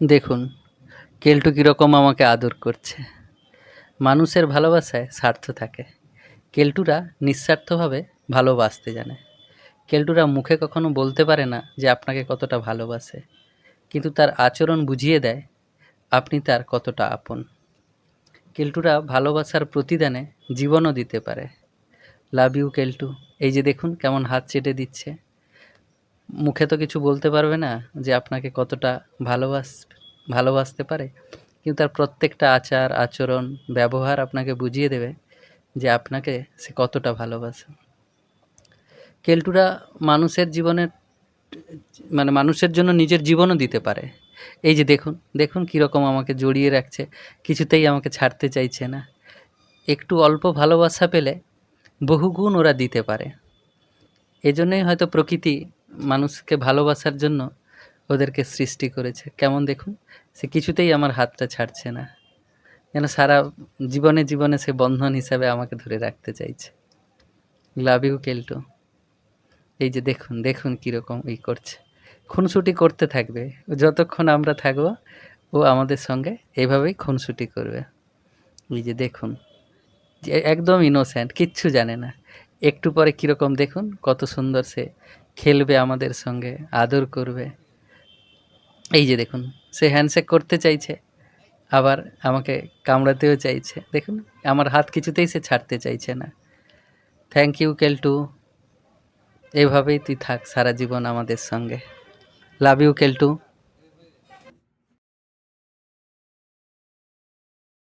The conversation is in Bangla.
দেখুন কেলটু কীরকম আমাকে আদর করছে। মানুষের ভালোবাসায় স্বার্থ থাকে, কেলটুরা নিঃস্বার্থভাবে ভালোবাসতে জানে। কেলটুরা মুখে কখনো বলতে পারে না যে আপনাকে কতটা ভালোবাসে, কিন্তু তার আচরণ বুঝিয়ে দেয় আপনি তার কতটা আপন। কেলটুরা ভালোবাসার প্রতিদানে জীবনও দিতে পারে। Love you Keltu. এই যে দেখুন কেমন হাত চেটে দিচ্ছে, মুখে তো কিছু বলতে পারবে না যে আপনাকে কতটা ভালোবাসতে পারে, কিন্তু তার প্রত্যেকটা আচার আচরণ ব্যবহার আপনাকে বুঝিয়ে দেবে যে আপনাকে সে কতটা ভালোবাসে। কেলটুরা মানুষের জীবনের মানুষের জন্য নিজের জীবনও দিতে পারে। এই যে দেখুন, দেখুন কীরকম আমাকে জড়িয়ে রাখছে, কিছুতেই আমাকে ছাড়তে চাইছে না। একটু অল্প ভালোবাসা পেলে বহুগুণ ওরা দিতে পারে। এজন্যই হয়তো প্রকৃতি মানুষকে ভালোবাসার জন্য ওদেরকে সৃষ্টি করেছে। কেমন দেখুন, সে কিছুতেই আমার হাতটা ছাড়ছে না, যেন সারা জীবনে জীবনে সে বন্ধন হিসাবে আমাকে ধরে রাখতে চাইছে। Love you Keltu. এই যে দেখুন, দেখুন কীরকম করছে, খুনসুটি করতে থাকবে যতক্ষণ আমরা থাকবো। ও আমাদের সঙ্গে এইভাবেই খুনসুটি করবে। এই যে দেখুন, যে একদম ইনোসেন্ট, কিচ্ছু জানে না। একটু পরে কীরকম দেখুন, কত সুন্দর সে খেলবে আমাদের সঙ্গে, আদর করবে। এই যে দেখুন, সে হ্যান্ডশেক করতে চাইছে, আবার আমাকে কামড়াতেও চাইছে। দেখুন আমার হাত কিছুতেই সে ছাড়তে চাইছে না। থ্যাংক ইউ কেলটু, এভাবেই তুই থাক সারা জীবন আমাদের সঙ্গে। Love you Keltu.